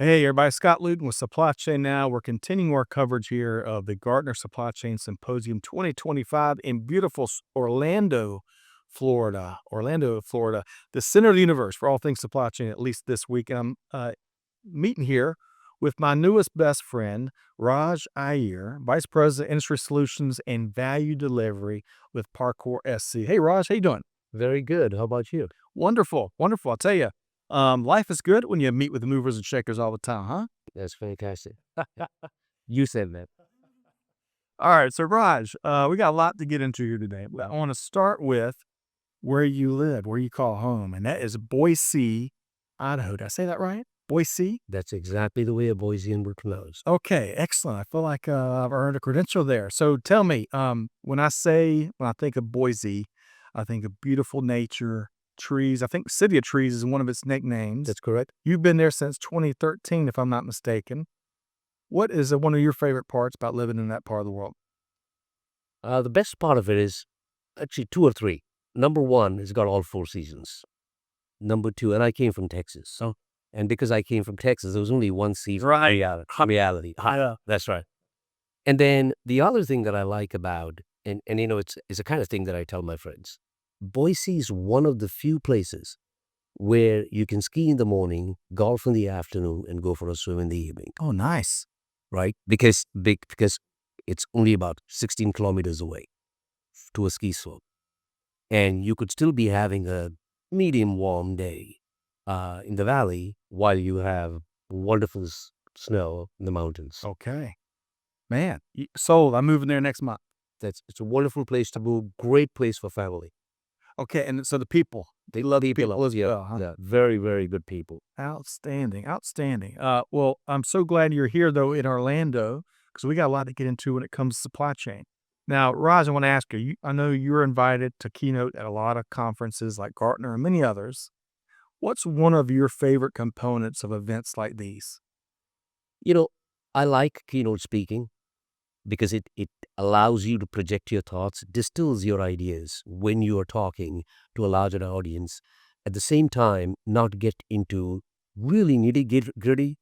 Hey, everybody. Scott Luton with Supply Chain Now. We're continuing our coverage here of the Gartner Supply Chain Symposium 2025 in beautiful Orlando, Florida. Orlando, Florida, the center of the universe for all things supply chain, at least this week. And I'm meeting here with my newest best friend, Raj Aiyar, Vice President, Industry Solutions and Value Delivery with Parkour SC. Hey, Raj, how you doing? Very good. How about you? Wonderful, wonderful. I'll tell you, life is good when you meet with the movers and shakers all the time, huh? That's fantastic. You said that. All right, so Raj, we got a lot to get into here today. But I want to start with where you live, where you call home, and that is Boise, Idaho. Did I say that right? Boise? That's exactly the way a Boisean would pronounce. Okay, excellent. I feel like I've earned a credential there. So tell me, when I think of Boise, I think of beautiful nature, trees. I think City of Trees is one of its nicknames. That's correct. You've been there since 2013, if I'm not mistaken. What is one of your favorite parts about living in that part of the world? The best part of it is actually two or three. Number one, it's got all four seasons. Number two, and I came from Texas. And because I came from Texas, there was only one season. Right. Reality. Yeah. That's right. And then the other thing that I like about, and it's the kind of thing that I tell my friends. Boise is one of the few places where you can ski in the morning, golf in the afternoon, and go for a swim in the evening. Oh, nice. Right? Because it's only about 16 kilometers away to a ski slope. And you could still be having a medium warm day in the valley while you have wonderful snow in the mountains. Okay. Man, sold. I'm moving there next month. It's a wonderful place to move, great place for family. Okay, and so the people, they love people as well, huh? Yeah, very, very good people. Outstanding, outstanding. Well, I'm so glad you're here, though, in Orlando, because we got a lot to get into when it comes to supply chain. Now, Raj, I want to ask you, I know you're invited to keynote at a lot of conferences like Gartner and many others. What's one of your favorite components of events like these? I like keynote speaking because it allows you to project your thoughts, distills your ideas when you are talking to a larger audience. At the same time, not get into really nitty-gritty,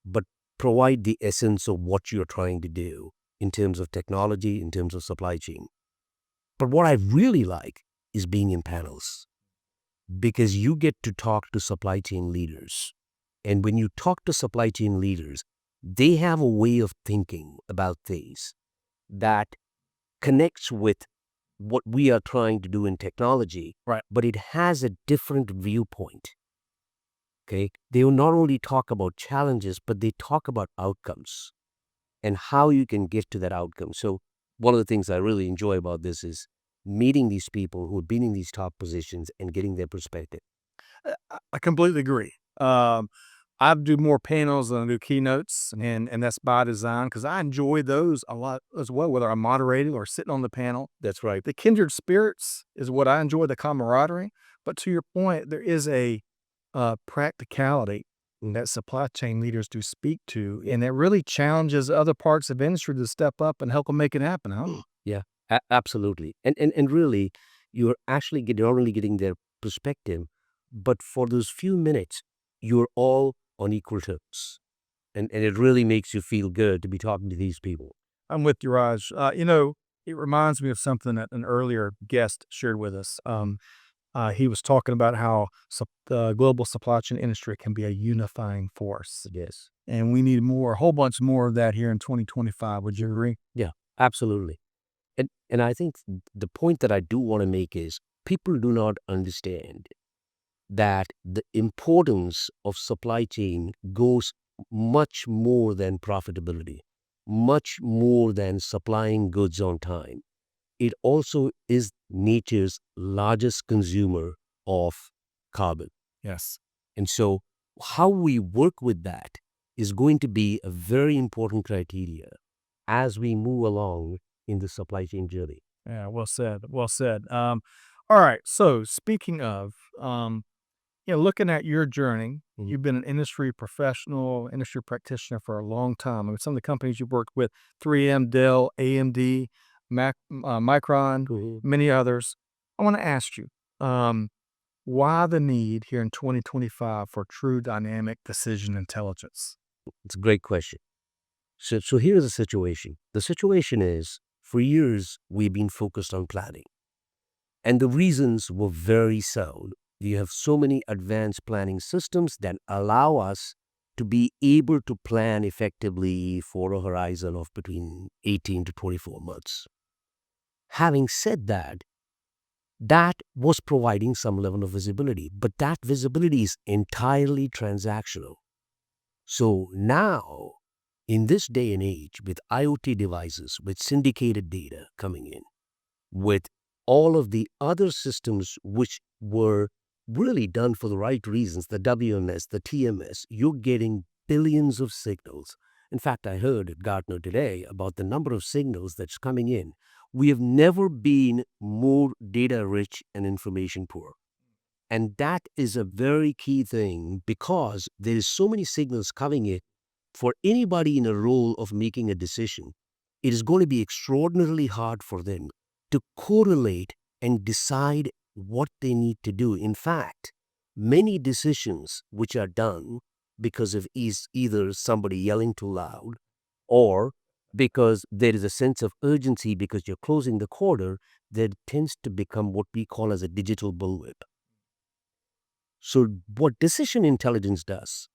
but provide the essence of what you're trying to do in terms of technology, in terms of supply chain. But what I really like is being in panels because you get to talk to supply chain leaders. And when you talk to supply chain leaders, they have a way of thinking about things that connects with what we are trying to do in technology, Right. but it has a different viewpoint. Okay, they will not only talk about challenges, but they talk about outcomes and how you can get to that outcome. So one of the things I really enjoy about this is meeting these people who have been in these top positions and getting their perspective. I completely agree. I do more panels than I do keynotes, and that's by design because I enjoy those a lot as well, whether I'm moderating or sitting on the panel. That's right. The kindred spirits is what I enjoy, the camaraderie. But to your point, there is a practicality that supply chain leaders do speak to, and it really challenges other parts of industry to step up and help them make it happen, huh? Yeah, absolutely. And really, you're actually not only getting their perspective, but for those few minutes, you're all on equal terms. And it really makes you feel good to be talking to these people. I'm with you, Raj. It reminds me of something that an earlier guest shared with us. He was talking about how the global supply chain industry can be a unifying force. Yes. And we need a whole bunch more of that here in 2025. Would you agree? Yeah, absolutely. And I think the point that I do want to make is people do not understand that the importance of supply chain goes much more than profitability, much more than supplying goods on time. It also is nature's largest consumer of carbon. Yes. And so how we work with that is going to be a very important criteria as we move along in the supply chain journey. Yeah, well said. Well said. All right. So speaking of, looking at your journey, you've been an industry professional, industry practitioner for a long time. I mean, some of the companies you've worked with, 3M, Dell, AMD, Micron, many others. I want to ask you, why the need here in 2025 for true dynamic decision intelligence? It's a great question. So here's the situation. The situation is, for years, we've been focused on planning. And the reasons were very sound. You have so many advanced planning systems that allow us to be able to plan effectively for a horizon of between 18 to 24 months. Having said that, that was providing some level of visibility, but that visibility is entirely transactional. So now, in this day and age, with IoT devices, with syndicated data coming in, with all of the other systems which were really done for the right reasons, the WMS, the TMS, you're getting billions of signals. In fact, I heard at Gartner today about the number of signals that's coming in. We have never been more data rich and information poor. And that is a very key thing because there is so many signals coming in. For anybody in a role of making a decision, it is going to be extraordinarily hard for them to correlate and decide what they need to do. In fact, many decisions which are done because of either somebody yelling too loud or because there is a sense of urgency because you're closing the quarter, that tends to become what we call as a digital bullwhip. So what decision intelligence does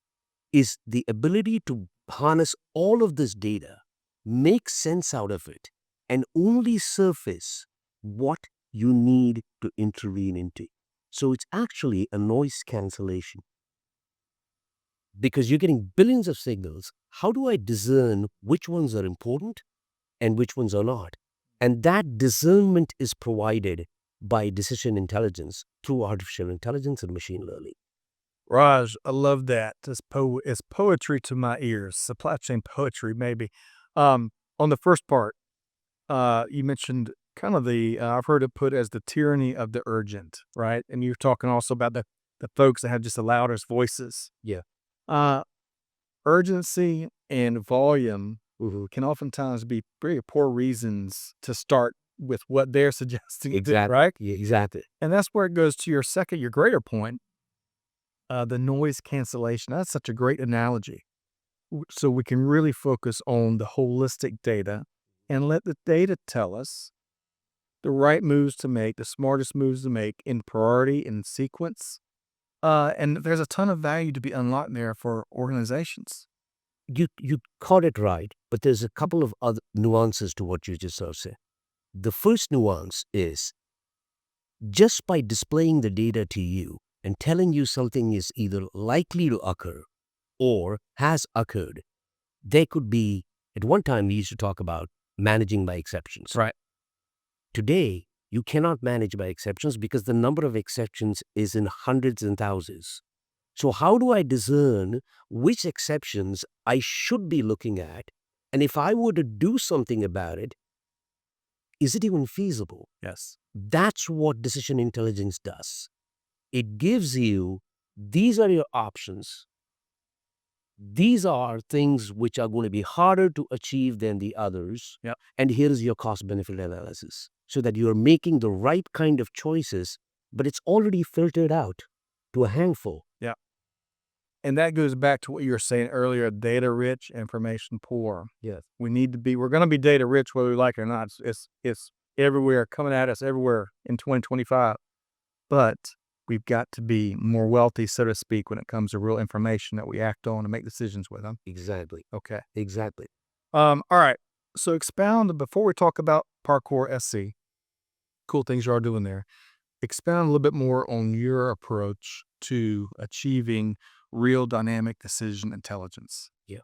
is the ability to harness all of this data, make sense out of it, and only surface what you need to intervene into. So it's actually a noise cancellation. Because you're getting billions of signals, how do I discern which ones are important and which ones are not? And that discernment is provided by decision intelligence through artificial intelligence and machine learning. Raj, I love that. It's poetry to my ears. Supply chain poetry, maybe. On the first part, you mentioned kind of I've heard it put as the tyranny of the urgent, right? And you're talking also about the folks that have just the loudest voices. Yeah. Uh, Urgency and volume Mm-hmm. can oftentimes be very poor reasons to start with what they're suggesting, Exactly. right? Yeah, exactly. And that's where it goes to your greater point, the noise cancellation. That's such a great analogy. So we can really focus on the holistic data and let the data tell us the right moves to make, the smartest moves to make in priority and sequence. And there's a ton of value to be unlocked there for organizations. You caught it right, but there's a couple of other nuances to what you just said. The first nuance is just by displaying the data to you and telling you something is either likely to occur or has occurred, there could be, at one time we used to talk about managing by exceptions. Right. Today, you cannot manage by exceptions because the number of exceptions is in hundreds and thousands. So how do I discern which exceptions I should be looking at? And if I were to do something about it, is it even feasible? Yes. That's what decision intelligence does. It gives you, these are your options. These are things which are going to be harder to achieve than the others. Yep. And here is your cost benefit analysis so that you are making the right kind of choices, but it's already filtered out to a handful. Yeah. And that goes back to what you were saying earlier, data rich, information poor. Yes. We're going to be data rich whether we like it or not. It's everywhere, coming at us everywhere in 2025. But we've got to be more wealthy, so to speak, when it comes to real information that we act on and make decisions with them. Exactly. Okay. Exactly. All right. So expound, before we talk about Parkour SC, cool things you are doing there, expound a little bit more on your approach to achieving real dynamic decision intelligence. Yeah.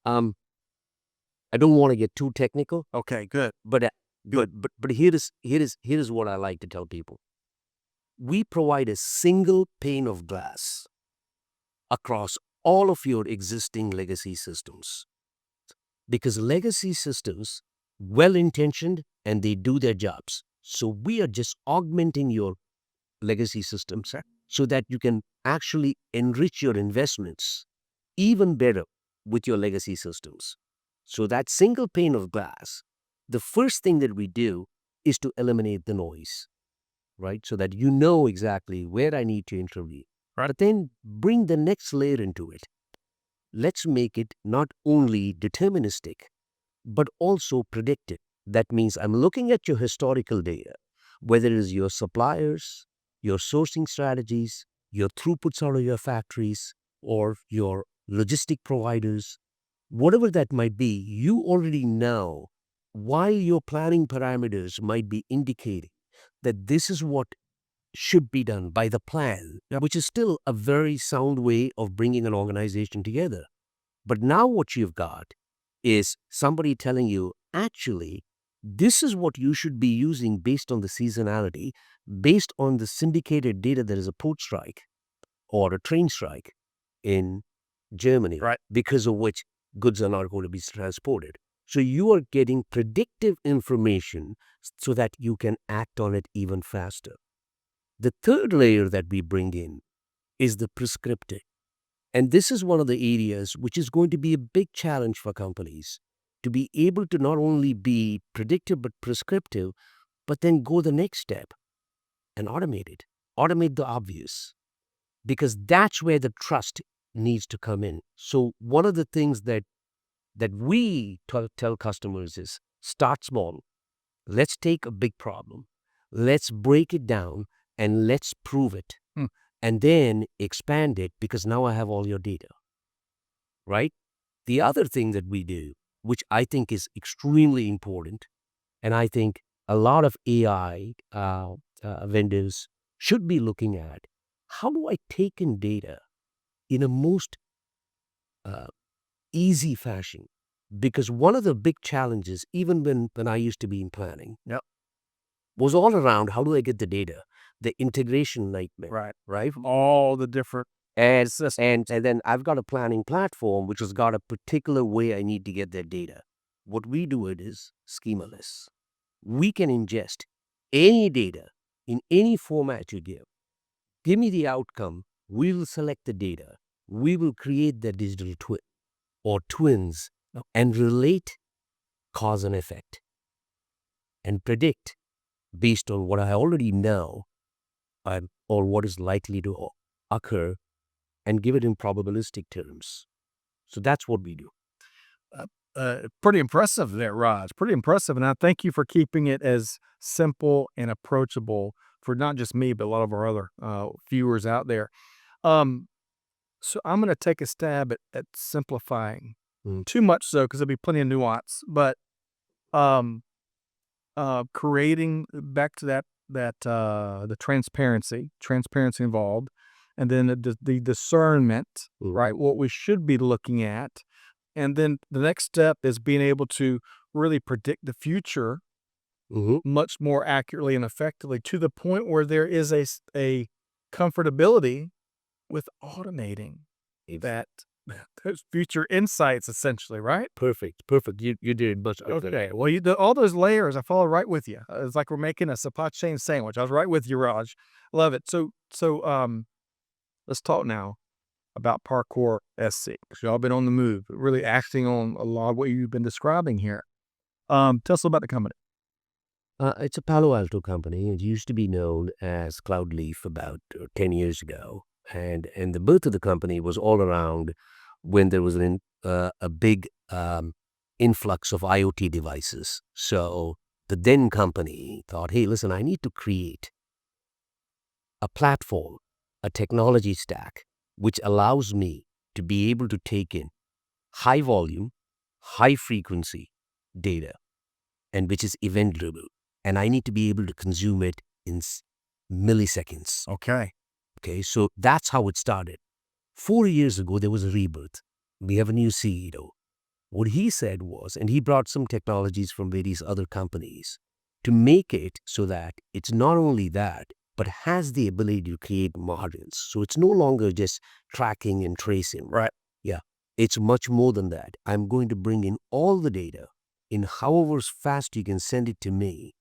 I don't want to get too technical, Okay, good. but here is what I like to tell people. We provide a single pane of glass across all of your existing legacy systems. Because legacy systems, well-intentioned, and they do their jobs. So we are just augmenting your legacy systems so that you can actually enrich your investments even better with your legacy systems. So that single pane of glass, the first thing that we do is to eliminate the noise, right? So that you know exactly where I need to intervene. Right. But then bring the next layer into it. let's make it not only deterministic, but also predictive. That means I'm looking at your historical data, whether it is your suppliers, your sourcing strategies, your throughputs out of your factories, or your logistic providers, whatever that might be, you already know while your planning parameters might be indicating that this is what should be done by the plan, which is still a very sound way of bringing an organization together. But now what you've got is somebody telling you, actually, this is what you should be using based on the seasonality, based on the syndicated data that is a port strike or a train strike in Germany, Right. because of which goods are not going to be transported. So you are getting predictive information so that you can act on it even faster. The third layer that we bring in is the prescriptive. And this is one of the areas which is going to be a big challenge for companies to be able to not only be predictive but prescriptive, but then go the next step and automate it. Automate the obvious, because that's where the trust needs to come in. So one of the things that we tell customers is start small. Let's take a big problem. Let's break it down and let's prove it. And then expand it, because now I have all your data, right? The other thing that we do, which I think is extremely important, and I think a lot of AI vendors should be looking at, how do I take in data in a most easy fashion? Because one of the big challenges, even when I used to be in planning, was all around how do I get the data, the integration nightmare, right? All the different And systems. then I've got a planning platform which has got a particular way I need to get that data. What we do it is schemaless. We can ingest any data in any format you give. Give me the outcome. We will select the data. We will create the digital twin or twins and relate cause and effect and predict based on what I already know or what is likely to occur, and give it in probabilistic terms. So that's what we do. Pretty impressive there, Raj. Pretty impressive. And I thank you for keeping it as simple and approachable for not just me, but a lot of our other viewers out there. So I'm going to take a stab at simplifying. Too much so, because there'll be plenty of nuance. But creating back to the transparency involved, and then the discernment, right? What we should be looking at. And then the next step is being able to really predict the future much more accurately and effectively, to the point where there is a comfortability with automating that those future insights, essentially, right? Perfect. You did much better. Okay. Well, all those layers, I follow right with you. It's like we're making a supply chain sandwich. I was right with you, Raj. Love it. So let's talk now about Parkour SC, because y'all been on the move, really acting on a lot of what you've been describing here. Tell us about the company. It's a Palo Alto company. It used to be known as Cloudleaf about 10 years ago. And the birth of the company was all around when there was a big influx of IoT devices. So the then company thought, hey, listen, I need to create a platform, a technology stack, which allows me to be able to take in high volume, high frequency data, and which is event driven. And I need to be able to consume it in milliseconds. Okay. Okay, so that's how it started. 4 years ago, there was a rebirth. We have a new CEO. What he said was, and he brought some technologies from various other companies to make it so that it's not only that, but has the ability to create margins. So it's no longer just tracking and tracing. Right. Yeah, it's much more than that. I'm going to bring in all the data in however fast you can send it to me,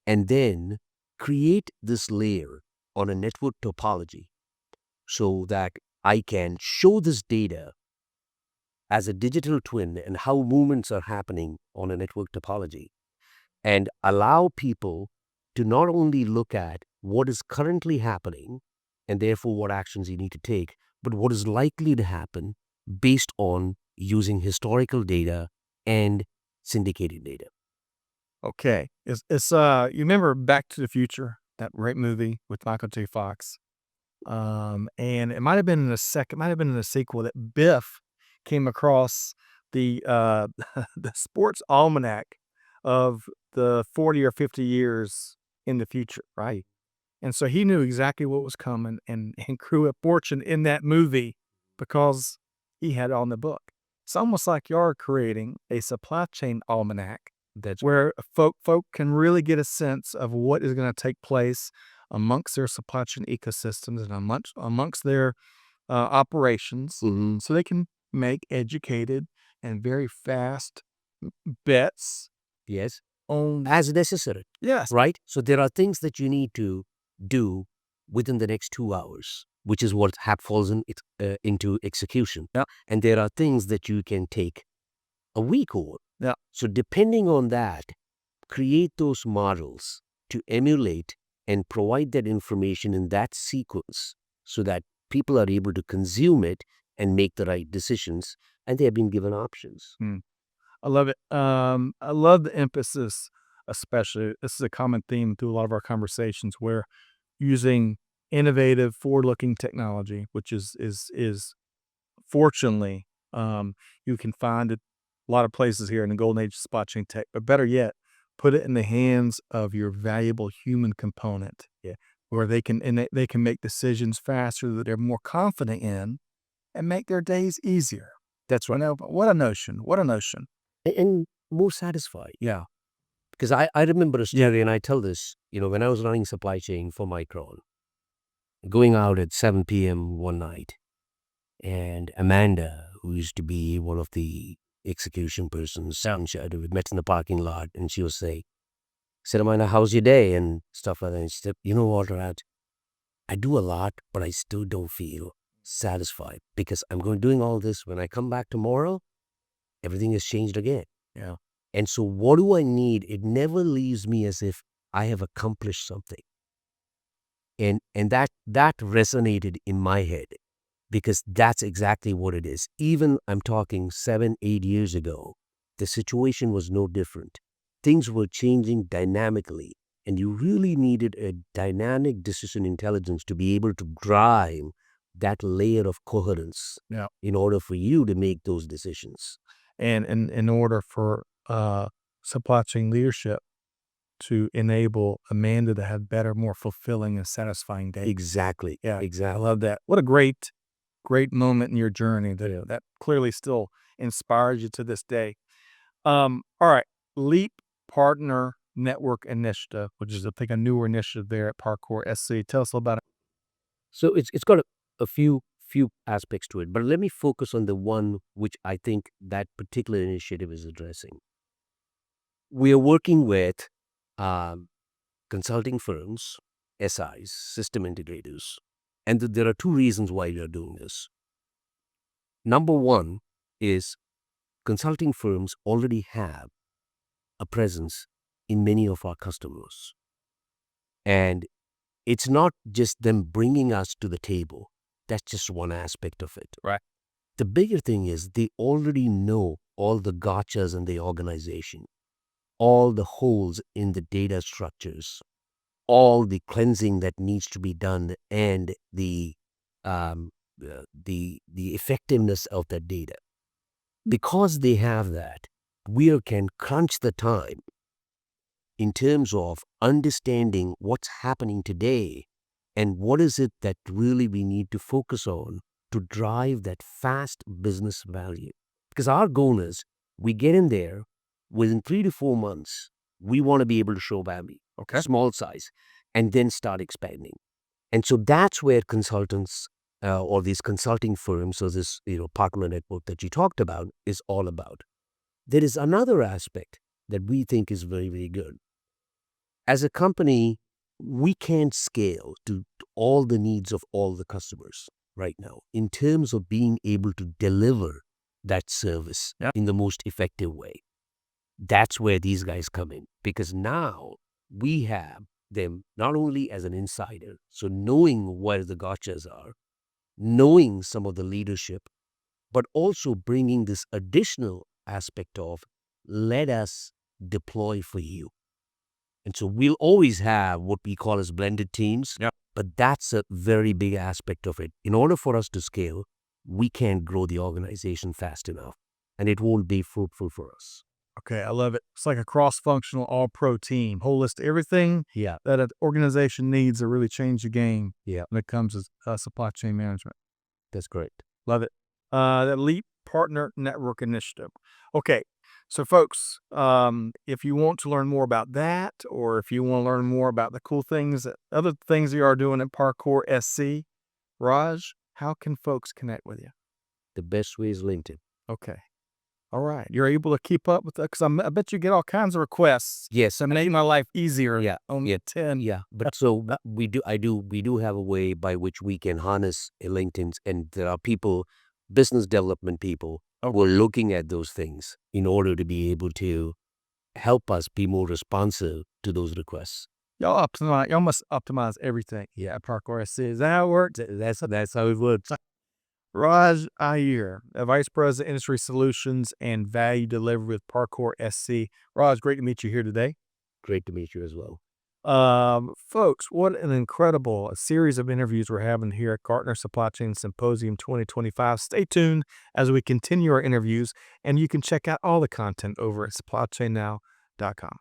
and then create this layer on a network topology so that I can show this data as a digital twin and how movements are happening on a network topology, and allow people to not only look at what is currently happening and therefore what actions you need to take, but what is likely to happen based on using historical data and syndicated data. Okay. It's you remember Back to the Future, that great movie with Michael J. Fox? And it might have been in the sequel that Biff came across the the sports almanac of the 40 or 50 years in the future, right? And so he knew exactly what was coming and grew a fortune in that movie because he had it on the book. It's almost like you're creating a supply chain almanac That's where folk can really get a sense of what is going to take place amongst their supply chain ecosystems and amongst their operations, Mhm. so they can make educated and very fast bets Yes, on. as necessary, Yes. right? So there are things that you need to do within the next 2 hours, which is what falls into execution. Yeah. And there are things that you can take a week over. Yeah. So depending on that, create those models to emulate and provide that information in that sequence so that people are able to consume it and make the right decisions, and they have been given options. I love it. I love the emphasis, especially. This is a common theme through a lot of our conversations, where using innovative, forward-looking technology, which is fortunately, you can find it a lot of places here in the golden age of supply chain tech. But better yet, put it in the hands of your valuable human component, Yeah. where they can make decisions faster that they're more confident in, and make their days easier. That's You right. know, what a notion! What a notion! And more satisfied. Yeah. Because I remember a story, and I tell this, when I was running supply chain for Micron, going out at 7 p.m. one night, and Amanda, who used to be one of the execution persons, Yeah. and we met in the parking lot, and she would say, Amanda, how's your day? And stuff like that. And she said, you know what, Raj? I do a lot, but I still don't feel satisfied because I'm doing all this. When I come back tomorrow, everything has changed again. Yeah. And so what do I need? It never leaves me as if I have accomplished something. And that resonated in my head because that's exactly what it is. Even I'm talking 7, 8 years ago, the situation was no different. Things were changing dynamically, and you really needed a dynamic decision intelligence to be able to drive that layer of coherence Yeah. in order for you to make those decisions. And in order for supply chain leadership to enable Amanda to have better, more fulfilling and satisfying days. Exactly. Yeah, I Exactly. love that. What a great moment in your journey that clearly still inspires you to this day. All right, Leap Partner Network Initiative, which is I think a newer initiative there at Parkour SC. Tell us a little about it. So it's got a few aspects to it, but let me focus on the one which I think that particular initiative is addressing. We are working with um, consulting firms, SIs, system integrators, and there are two reasons why we are doing this. Number one is consulting firms already have a presence in many of our customers, and it's not just them bringing us to the table. That's just one aspect of it. Right. The bigger thing is they already know all the gotchas in the organization, all the holes in the data structures, all the cleansing that needs to be done, and um, the effectiveness of that data. Because they have that, we can crunch the time in terms of understanding what's happening today and what is it that really we need to focus on to drive that fast business value. Because our goal is we get in there within 3 to 4 months, we want to be able to show value, Okay. small size, and then start expanding. And so that's where consultants or these consulting firms or this partner network that you talked about is all about. There is another aspect that we think is very, very good. As a company, we can't scale to all the needs of all the customers right now in terms of being able to deliver that service Yeah. in the most effective way. That's where these guys come in because now we have them not only as an insider, so knowing where the gotchas are, knowing some of the leadership, but also bringing this additional aspect of let us deploy for you. And so we'll always have what we call as blended teams, Yeah. but that's a very big aspect of it. In order for us to scale, we can't grow the organization fast enough, and it won't be fruitful for us. Okay, I love it. It's like a cross-functional, all-pro team, holistic, everything Yeah, that an organization needs to really change the game yeah, when it comes to supply chain management. that's great. Love it. The Leap Partner Network Initiative. Okay, so folks, if you want to learn more about that, or if you want to learn more about the cool things, other things you are doing at Parkour SC, Raj, how can folks connect with you? The best way is LinkedIn. Okay. All right. You're able to keep up with that? Because I bet you get all kinds of requests. Yes, I made my life easier. yeah, On yeah, 10. yeah. But so we do have a way by which we can harness a LinkedIn's, and there are people, business development people, who are looking at those things in order to be able to help us be more responsive to those requests. Y'all must optimize everything. Yeah, at Parkour SC. Is that how it works? That's how it works. Raj Aiyar, Vice President, Industry Solutions and Value Delivery with Parkour SC. Raj, great to meet you here today. Great to meet you as well. Folks, what an incredible series of interviews we're having here at Gartner Supply Chain Symposium 2025. Stay tuned as we continue our interviews, and you can check out all the content over at supplychainnow.com.